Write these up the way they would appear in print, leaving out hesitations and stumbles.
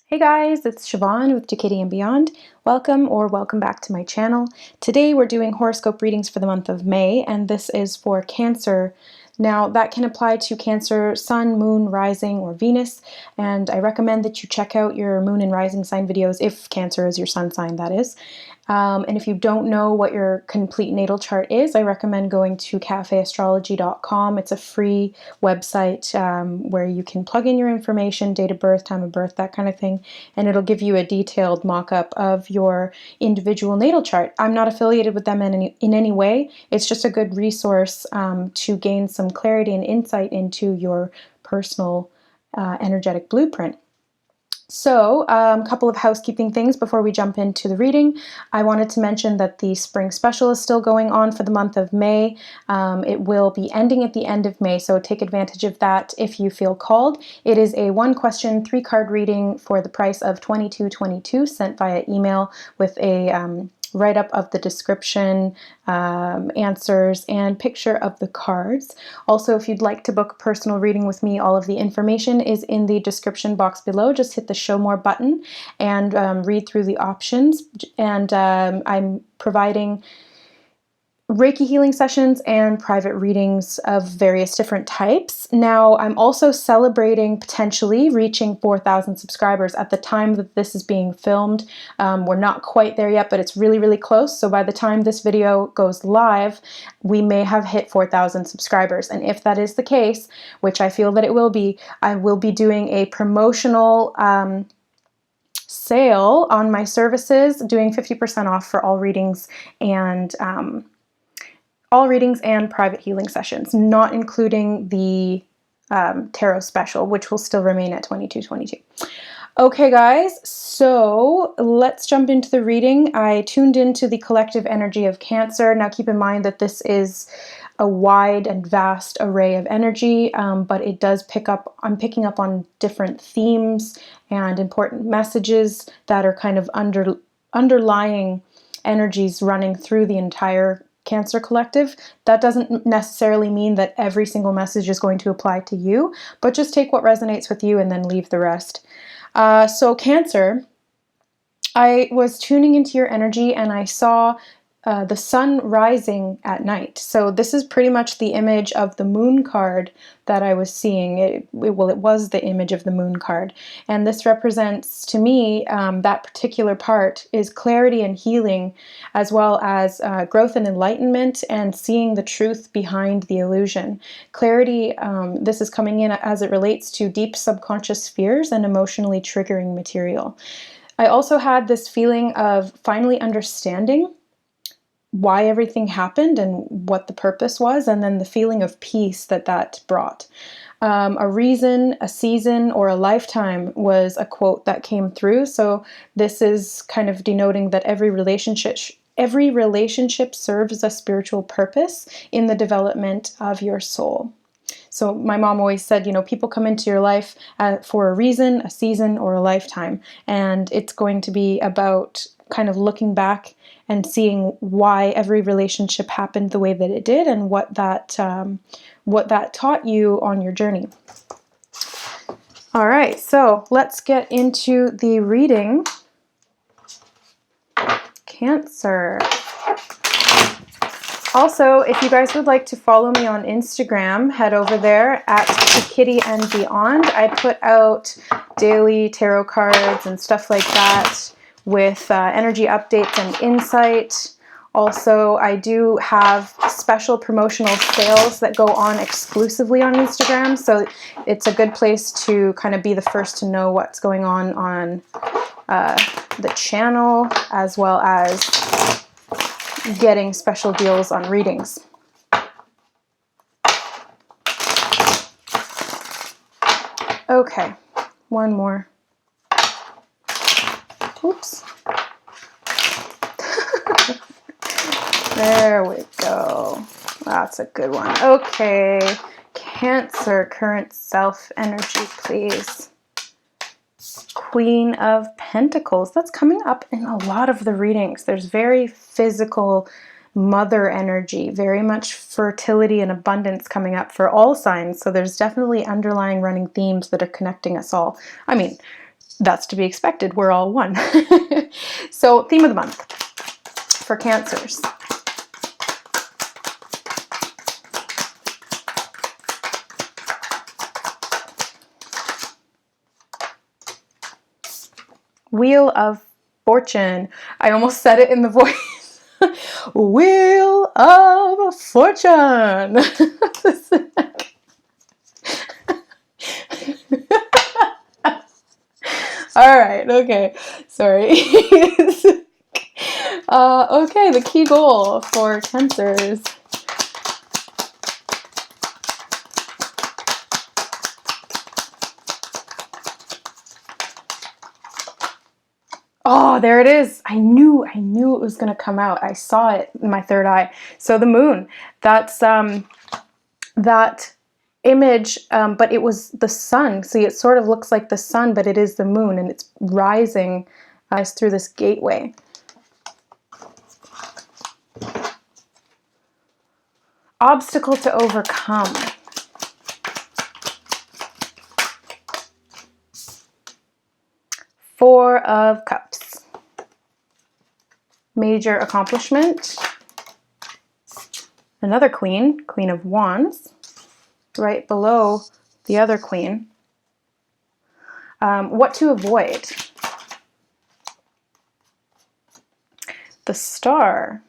Hey guys, it's Siobhan with Kitty and Beyond. Welcome back to my channel. Today we're doing horoscope readings for the month of May, and this is for Cancer. Now that can apply to Cancer, Sun, Moon, Rising, or Venus, and I recommend that you check out your Moon and Rising sign videos if Cancer is your Sun sign, that is. And if you don't know what your complete natal chart is, I recommend going to cafeastrology.com. It's a free website where you can plug in your information, date of birth, time of birth, that kind of thing, and it'll give you a detailed mock-up of your individual natal chart. I'm not affiliated with them in any way. It's just a good resource to gain some clarity and insight into your personal energetic blueprint. So, a couple of housekeeping things before we jump into the reading. I wanted to mention that the spring special is still going on for the month of May. It will be ending at the end of May, so take advantage of that if you feel called. It is a 1-question, 3-card reading for the price of $22.22 sent via email with a write-up of the description, answers, and picture of the cards. Also, if you'd like to book a personal reading with me, all of the information is in the description box below. Just hit the Show More button and read through the options. And I'm providing Reiki healing sessions and private readings of various different types. Now, I'm also celebrating potentially reaching 4,000 subscribers at the time that this is being filmed. We're not quite there yet, but it's really, really close. So by the time this video goes live, we may have hit 4,000 subscribers. And if that is the case, which I feel that it will be, I will be doing a promotional sale on my services, doing 50% off for all readings and private healing sessions, not including the tarot special, which will still remain at $22.22. Okay guys, so let's jump into the reading. I tuned into the collective energy of Cancer. Now keep in mind that this is a wide and vast array of energy, but it does I'm picking up on different themes and important messages that are kind of underlying energies running through the entire Cancer collective. That doesn't necessarily mean that every single message is going to apply to you, but just take what resonates with you and then leave the rest. So Cancer, I was tuning into your energy and I saw the sun rising at night. So this is pretty much the image of the moon card that I was seeing. It was the image of the moon card. And this represents to me, that particular part is clarity and healing, as well as growth and enlightenment and seeing the truth behind the illusion. Clarity, this is coming in as it relates to deep subconscious fears and emotionally triggering material. I also had this feeling of finally understanding why everything happened and what the purpose was, and then the feeling of peace that brought. A reason, a season, or a lifetime was a quote that came through. So this is kind of denoting that every relationship serves a spiritual purpose in the development of your soul. So my mom always said, people come into your life for a reason, a season, or a lifetime, and it's going to be about kind of looking back and seeing why every relationship happened the way that it did and what that taught you on your journey. All right, so let's get into the reading. Cancer. Also, if you guys would like to follow me on Instagram, head over there at Kitty and Beyond. I put out daily tarot cards and stuff like that with energy updates and insight. Also, I do have special promotional sales that go on exclusively on Instagram, so it's a good place to kind of be the first to know what's going on the channel, as well as getting special deals on readings. Okay, one more. Oops. There we go. That's a good one. Okay, Cancer, current self energy, please. Queen of Pentacles. That's coming up in a lot of the readings. There's very physical mother energy, very much fertility and abundance coming up for all signs. So there's definitely underlying running themes that are connecting us all. I mean, that's to be expected. We're all one. So, theme of the month for Cancers. Wheel of Fortune. I almost said it in the voice. Wheel of Fortune. All right, okay, sorry. Okay, the key goal for Cancers. Oh, there it is. I knew it was going to come out. I saw it in my third eye. So the moon, that's that image, but it was the sun. See, it sort of looks like the sun, but it is the moon, and it's rising through this gateway. Obstacle to overcome. Four of Cups. Major accomplishment. Another Queen, Queen of Wands, right below the other Queen. What to avoid. The Star.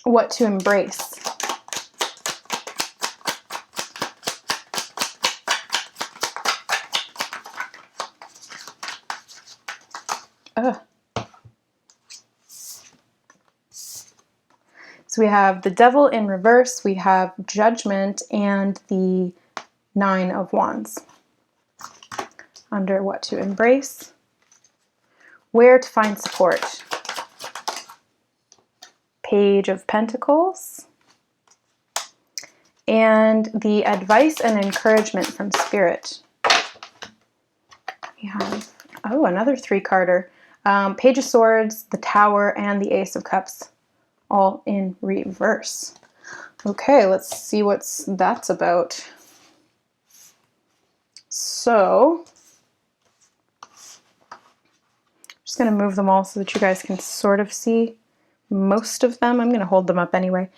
What to embrace. So we have the Devil in reverse, we have Judgment, and the Nine of Wands. Under what to embrace. Where to find support. Page of Pentacles. And the advice and encouragement from Spirit. We have, oh, another three-carder. Page of Swords, the Tower, and the Ace of Cups, all in reverse. Okay, let's see what that's about. So, I'm just going to move them all so that you guys can sort of see most of them. I'm going to hold them up anyway.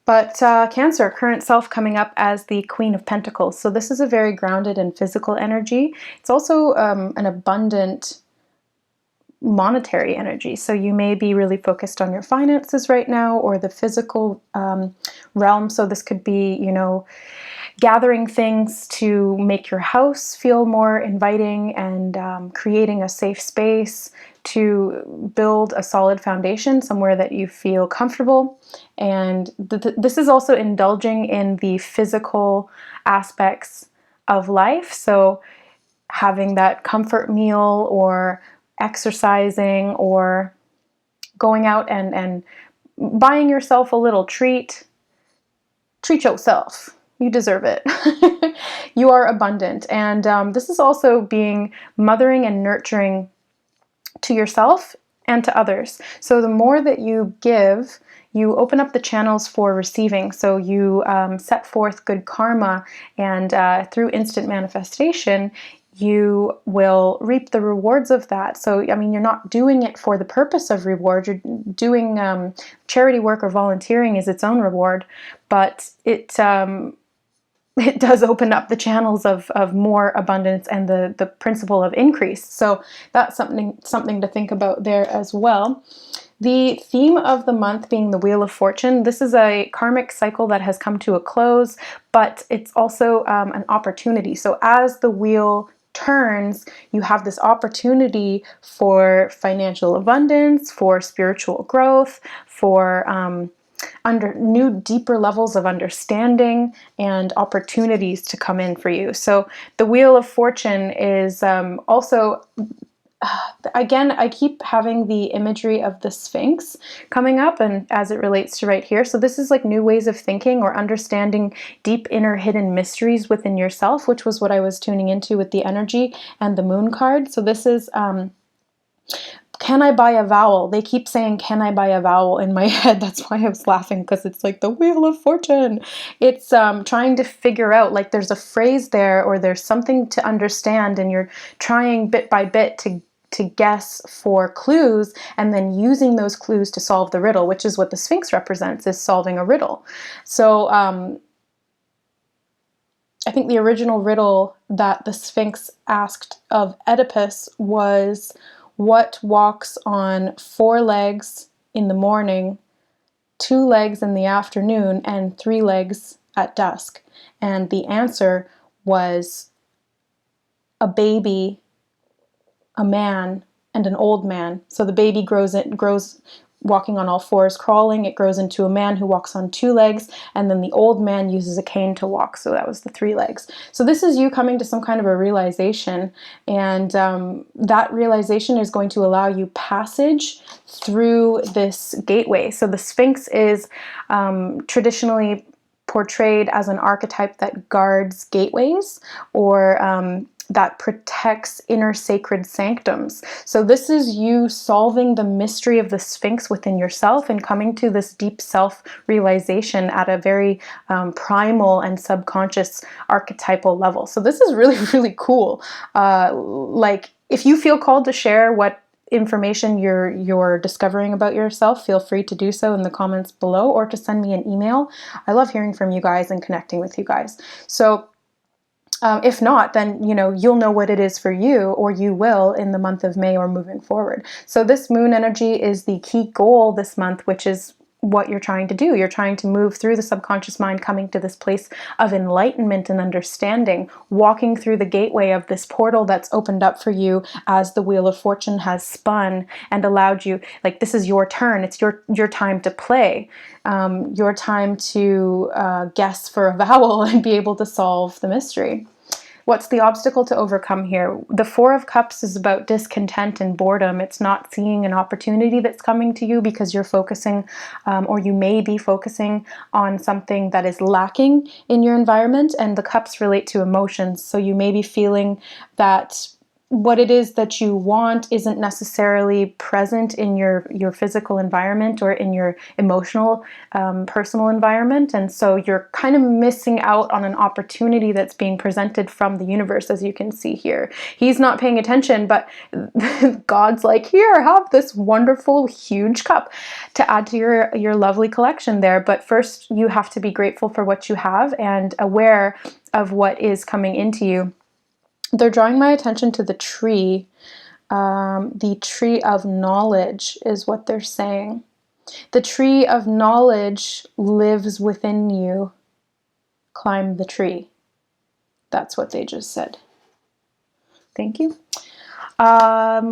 But Cancer, current self coming up as the Queen of Pentacles. So this is a very grounded and physical energy. It's also an abundant monetary energy. So you may be really focused on your finances right now, or the physical realm. So this could be, you know, gathering things to make your house feel more inviting, and creating a safe space to build a solid foundation, somewhere that you feel comfortable. And this is also indulging in the physical aspects of life. So having that comfort meal, or exercising, or going out and buying yourself a little treat. Treat yourself. You deserve it. You are abundant. And this is also being mothering and nurturing to yourself and to others. So the more that you give, you open up the channels for receiving. So you set forth good karma, and through instant manifestation, you will reap the rewards of that. So, I mean, you're not doing it for the purpose of reward. You're doing charity work or volunteering is its own reward, but it does open up the channels of more abundance and the principle of increase. So that's something to think about there as well. The theme of the month being the Wheel of Fortune. This is a karmic cycle that has come to a close, but it's also an opportunity. So as the wheel turns, you have this opportunity for financial abundance, for spiritual growth, for under new, deeper levels of understanding and opportunities to come in for you. So the Wheel of Fortune is also, again, I keep having the imagery of the Sphinx coming up, and as it relates to right here. So this is like new ways of thinking, or understanding deep inner hidden mysteries within yourself, which was what I was tuning into with the energy and the moon card. So this is Can I buy a vowel? They keep saying, can I buy a vowel in my head? That's why I was laughing, because it's like the Wheel of Fortune. It's trying to figure out, like there's a phrase there, or there's something to understand, and you're trying bit by bit to guess for clues, and then using those clues to solve the riddle, which is what the Sphinx represents, is solving a riddle. So I think the original riddle that the Sphinx asked of Oedipus was, what walks on 4 legs in the morning, 2 legs in the afternoon, and 3 legs at dusk? And the answer was a baby, a man, and an old man. So the baby grows walking on all 4s, crawling. It grows into a man who walks on 2 legs, and then the old man uses a cane to walk. So that was the 3 legs. So this is you coming to some kind of a realization, and that realization is going to allow you passage through this gateway. So the Sphinx is traditionally portrayed as an archetype that guards gateways, or that protects inner sacred sanctums. So this is you solving the mystery of the Sphinx within yourself and coming to this deep self-realization at a very primal and subconscious archetypal level. So this is really, really cool. Like, if you feel called to share what information you're discovering about yourself, feel free to do so in the comments below, or to send me an email. I love hearing from you guys and connecting with you guys. So if not, then you'll know what it is for you, or you will in the month of May or moving forward. So this moon energy is the key goal this month, which is what you're trying to do. You're trying to move through the subconscious mind, coming to this place of enlightenment and understanding, walking through the gateway of this portal that's opened up for you as the Wheel of Fortune has spun and allowed you, like, this is your turn. It's your time to play, your time to guess for a vowel and be able to solve the mystery. What's the obstacle to overcome here? The 4 of Cups is about discontent and boredom. It's not seeing an opportunity that's coming to you because you're focusing, or you may be focusing on something that is lacking in your environment. And the Cups relate to emotions. So you may be feeling that what it is that you want isn't necessarily present in your physical environment or in your emotional, personal environment. And so you're kind of missing out on an opportunity that's being presented from the universe, as you can see here. He's not paying attention, but God's like, here, have this wonderful, huge cup to add to your lovely collection there. But first, you have to be grateful for what you have and aware of what is coming into you. They're drawing my attention to the tree. The tree of knowledge is what they're saying. The tree of knowledge lives within you. Climb the tree. That's what they just said. Thank you. Yeah,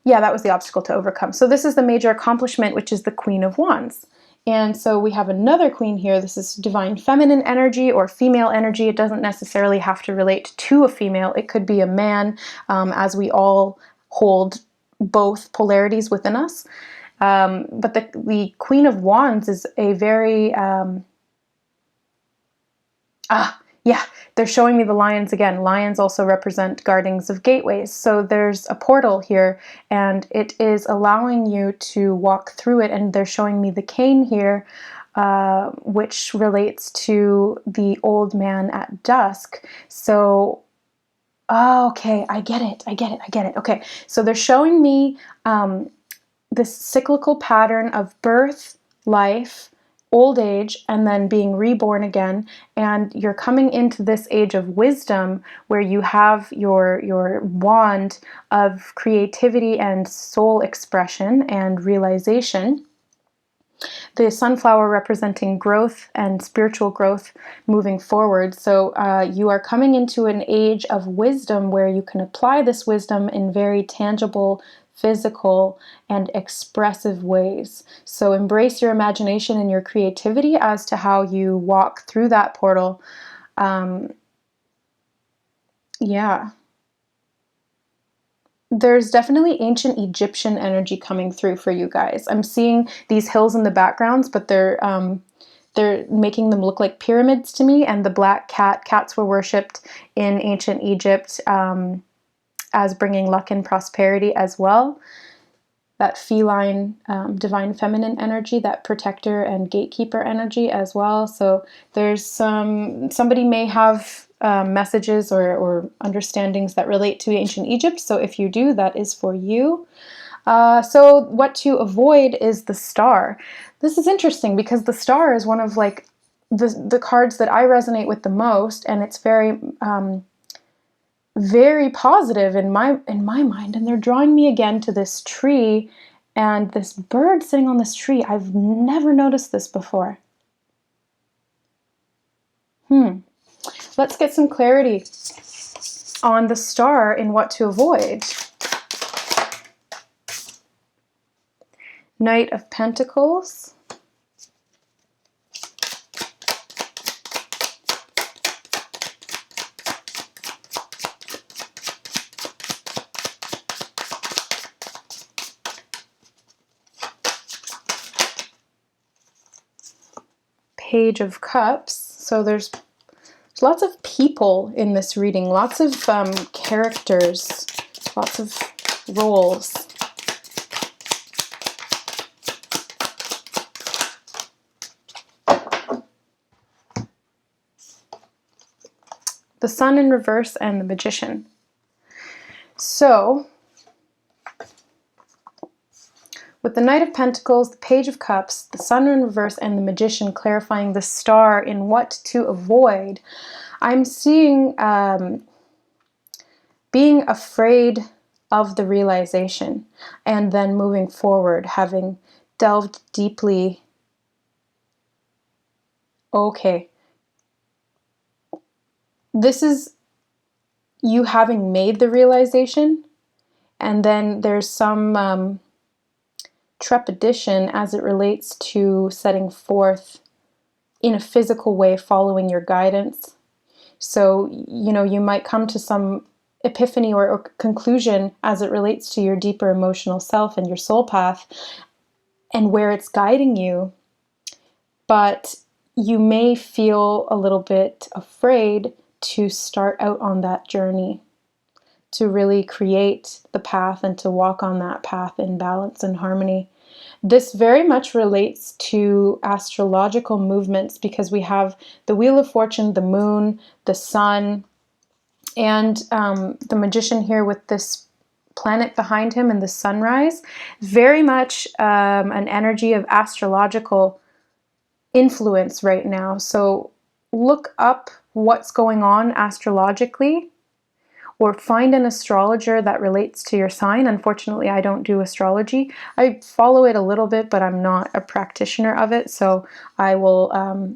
that was the obstacle to overcome. So this is the major accomplishment, which is the Queen of Wands. And so we have another queen here. This is divine feminine energy or female energy. It doesn't necessarily have to relate to a female. It could be a man, as we all hold both polarities within us. But the Queen of Wands is a very... yeah, they're showing me the lions again. Lions also represent guardings of gateways. So there's a portal here, and it is allowing you to walk through it. And they're showing me the cane here, which relates to the old man at dusk. So, okay, I get it. Okay, so they're showing me this cyclical pattern of birth, life, old age, and then being reborn again. And you're coming into this age of wisdom where you have your wand of creativity and soul expression and realization. The sunflower representing growth and spiritual growth moving forward. So you are coming into an age of wisdom where you can apply this wisdom in very tangible, physical, and expressive ways. So embrace your imagination and your creativity as to how you walk through that portal. Yeah. There's definitely ancient Egyptian energy coming through for you guys. I'm seeing these hills in the backgrounds, but they're making them look like pyramids to me. And the black cats were worshipped in ancient Egypt as bringing luck and prosperity as well. That feline, divine feminine energy, that protector and gatekeeper energy as well. So there's somebody may have messages or understandings that relate to ancient Egypt. So if you do, that is for you. So what to avoid is the star. This is interesting because the star is one of like the cards that I resonate with the most, and it's very very positive in my mind. And they're drawing me again to this tree and this bird sitting on this tree. I've never noticed this before. Let's get some clarity on the star and what to avoid. Knight of Pentacles. Page of Cups. So there's lots of people in this reading, lots of characters, lots of roles. The Sun in reverse and the Magician. So with the Knight of Pentacles, the Page of Cups, the Sun in reverse, and the Magician clarifying the star in what to avoid, I'm seeing being afraid of the realization and then moving forward, having delved deeply. Okay, this is you having made the realization, and then there's some trepidation as it relates to setting forth in a physical way, following your guidance. So, you know, you might come to some epiphany or conclusion as it relates to your deeper emotional self and your soul path and where it's guiding you. But you may feel a little bit afraid to start out on that journey, to really create the path and to walk on that path in balance and harmony. This very much relates to astrological movements because we have the Wheel of Fortune, the Moon, the Sun, and the Magician here with this planet behind him and the sunrise. Very much an energy of astrological influence right now. So look up what's going on astrologically, or find an astrologer that relates to your sign. Unfortunately, I don't do astrology. I follow it a little bit, but I'm not a practitioner of it. So I will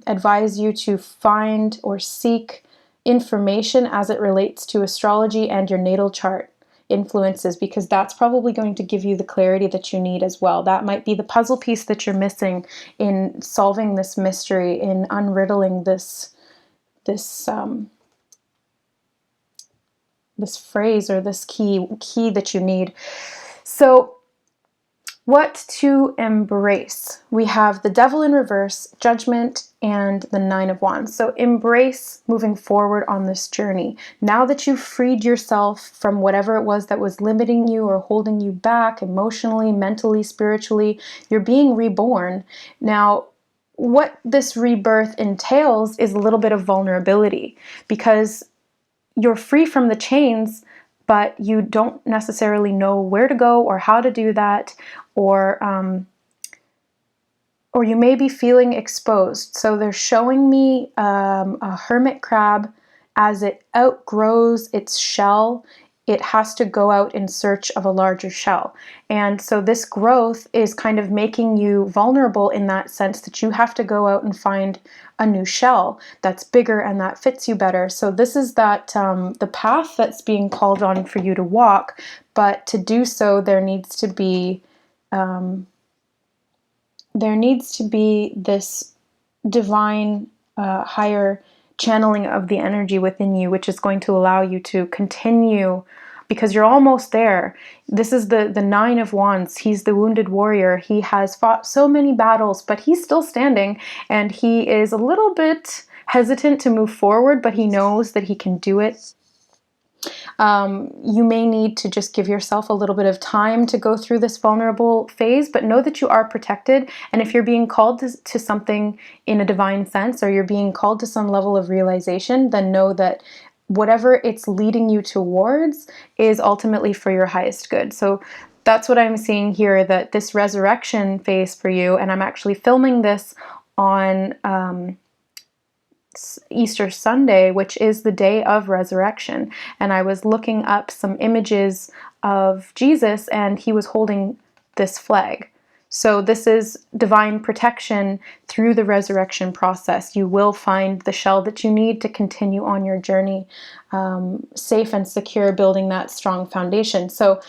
advise you to find or seek information as it relates to astrology and your natal chart influences, because that's probably going to give you the clarity that you need as well. That might be the puzzle piece that you're missing in solving this mystery, in unriddling this phrase or this key that you need. So what to embrace? We have the Devil in reverse, Judgment, and the Nine of Wands. So embrace moving forward on this journey. Now that you've freed yourself from whatever it was that was limiting you or holding you back emotionally, mentally, spiritually, you're being reborn. Now, what this rebirth entails is a little bit of vulnerability, because you're free from the chains, but you don't necessarily know where to go or how to do that, or you may be feeling exposed. So they're showing me a hermit crab. As it outgrows its shell, it has to go out in search of a larger shell. And so this growth is kind of making you vulnerable in that sense that you have to go out and find a new shell that's bigger and that fits you better. So this is that the path that's being called on for you to walk, but to do so there needs to be this divine higher channeling of the energy within you, which is going to allow you to continue, because you're almost there. This is the Nine of Wands. He's the wounded warrior. He has fought so many battles, but he's still standing, and he is a little bit hesitant to move forward, but he knows that he can do it. You may need to just give yourself a little bit of time to go through this vulnerable phase, but know that you are protected. And if you're being called to something in a divine sense, or you're being called to some level of realization, then know that whatever it's leading you towards is ultimately for your highest good. So that's what I'm seeing here, that this resurrection phase for you, and I'm actually filming this on Easter Sunday, which is the day of resurrection. And I was looking up some images of Jesus, and he was holding this flag. So this is divine protection through the resurrection process. You will find the shell that you need to continue on your journey, safe and secure, building that strong foundation. So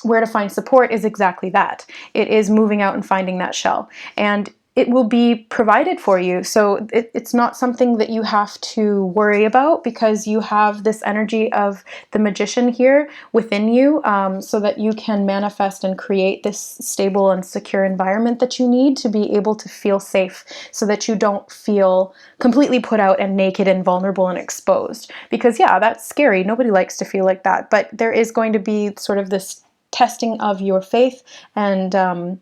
where to find support is exactly that. It is moving out and finding that shell. And it will be provided for you. So it's not something that you have to worry about, because you have this energy of the magician here within you, so that you can manifest and create this stable and secure environment that you need to be able to feel safe, so that you don't feel completely put out and naked and vulnerable and exposed. Because yeah, that's scary. Nobody likes to feel like that. But there is going to be sort of this testing of your faith, and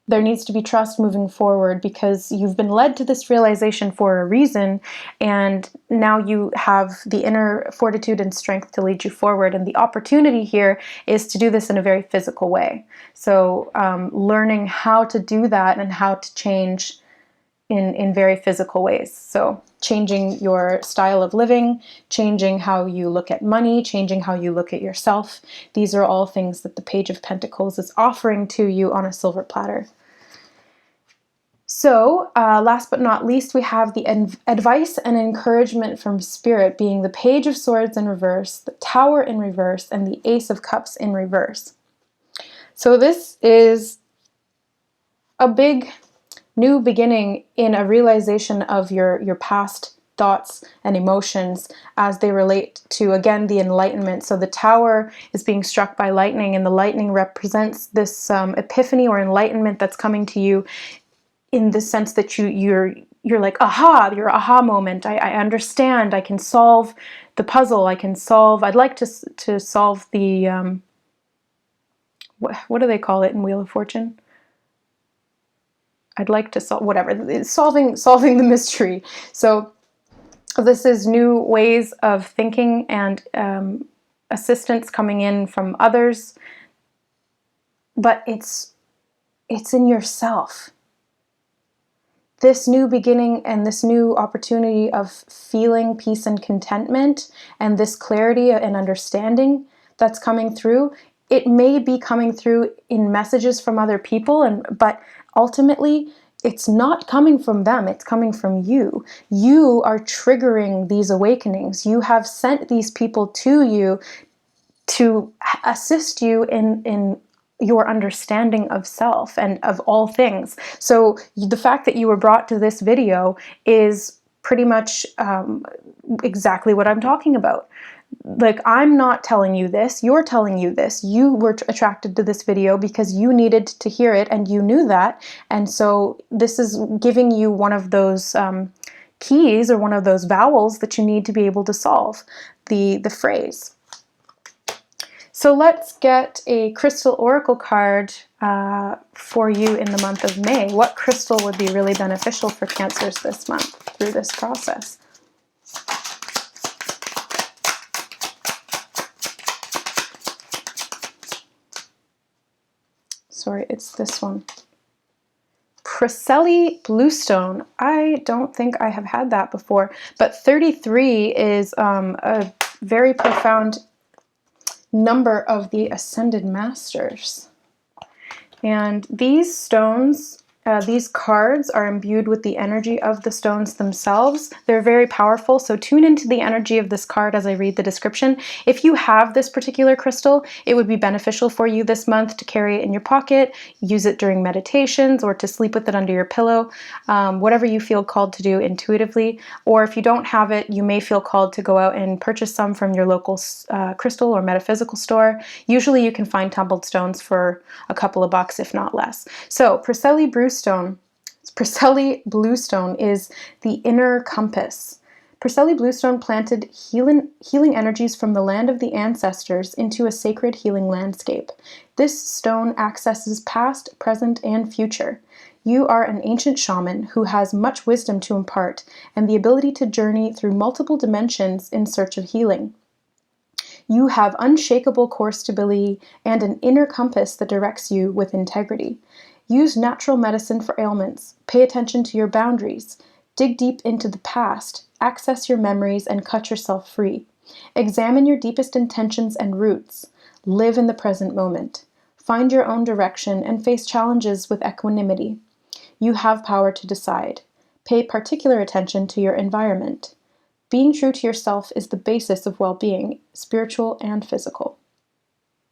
there needs to be trust moving forward, because you've been led to this realization for a reason, and now you have the inner fortitude and strength to lead you forward. And the opportunity here is to do this in a very physical way. So learning how to do that and how to change in very physical ways. So changing your style of living, changing how you look at money, changing how you look at yourself. These are all things that the Page of Pentacles is offering to you on a silver platter. So last but not least, we have the advice and encouragement from Spirit, being the Page of Swords in reverse, the Tower in reverse, and the Ace of Cups in reverse. So this is a big new beginning in a realization of your past thoughts and emotions as they relate to, again, the enlightenment. So the Tower is being struck by lightning, and the lightning represents this epiphany or enlightenment that's coming to you, in the sense that you're like, aha, your aha moment. I understand. I can solve the puzzle. I'd like to solve the what do they call it in Wheel of Fortune? I'd like to solve whatever, solving the mystery. So this is new ways of thinking and assistance coming in from others, but it's in yourself. This new beginning and this new opportunity of feeling peace and contentment, and this clarity and understanding that's coming through, it may be coming through in messages from other people, but ultimately it's not coming from them, it's coming from you. You are triggering these awakenings. You have sent these people to you to assist you in your understanding of self and of all things. So the fact that you were brought to this video is pretty much exactly what I'm talking about. Like, I'm not telling you this, you're telling you this. You were attracted to this video because you needed to hear it, and you knew that. And so this is giving you one of those keys, or one of those vowels that you need to be able to solve the phrase. So let's get a crystal oracle card for you in the month of May. What crystal would be really beneficial for Cancers this month through this process? Sorry, it's this one. Priscelli Bluestone. I don't think I have had that before, but 33 is a very profound number of the Ascended Masters. And these stones, these cards are imbued with the energy of the stones themselves. They're very powerful, so tune into the energy of this card as I read the description. If you have this particular crystal, it would be beneficial for you this month to carry it in your pocket, use it during meditations, or to sleep with it under your pillow, whatever you feel called to do intuitively. Or if you don't have it, you may feel called to go out and purchase some from your local crystal or metaphysical store. Usually you can find tumbled stones for a couple of bucks, if not less. So Priscelli Bluestone is the inner compass, Priscelli Bluestone planted healing energies from the land of the ancestors into a sacred healing landscape. This stone accesses past, present, and future. You are an ancient shaman who has much wisdom to impart and the ability to journey through multiple dimensions in search of healing. You have unshakable core stability and an inner compass that directs you with integrity. Use natural medicine for ailments. Pay attention to your boundaries. Dig deep into the past. Access your memories and cut yourself free. Examine your deepest intentions and roots. Live in the present moment. Find your own direction and face challenges with equanimity. You have power to decide. Pay particular attention to your environment. Being true to yourself is the basis of well-being, spiritual and physical.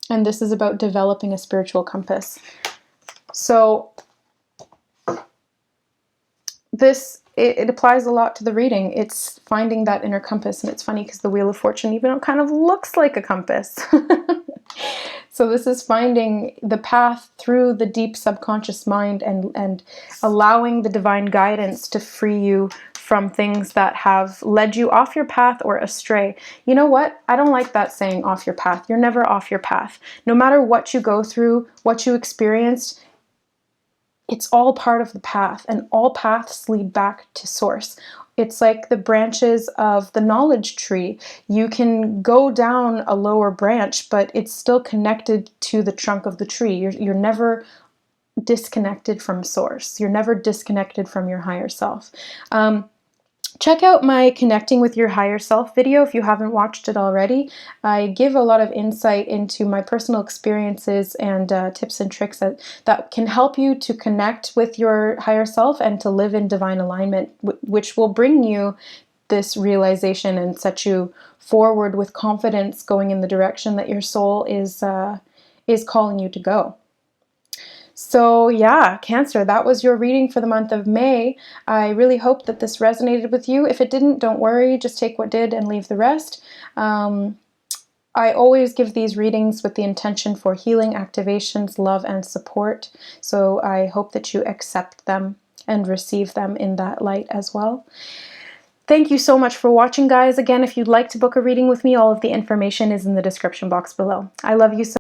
And this is about developing a spiritual compass. So it applies a lot to the reading. It's finding that inner compass, and it's funny because the Wheel of Fortune even kind of looks like a compass. So this is finding the path through the deep subconscious mind and allowing the divine guidance to free you from things that have led you off your path or astray. You know what? I don't like that saying, off your path. You're never off your path. No matter what you go through, what you experienced, it's all part of the path, and all paths lead back to source. It's like the branches of the knowledge tree. You can go down a lower branch, but it's still connected to the trunk of the tree. You're never disconnected from source. You're never disconnected from your higher self. Check out my Connecting with Your Higher Self video if you haven't watched it already. I give a lot of insight into my personal experiences and tips and tricks that can help you to connect with your higher self and to live in divine alignment, which will bring you this realization and set you forward with confidence, going in the direction that your soul is calling you to go. So yeah, Cancer, that was your reading for the month of May. I really hope that this resonated with you. If it didn't, don't worry, just take what did and leave the rest. I always give these readings with the intention for healing, activations, love, and support. So I hope that you accept them and receive them in that light as well. Thank you so much for watching, guys. Again, if you'd like to book a reading with me, all of the information is in the description box below. I love you so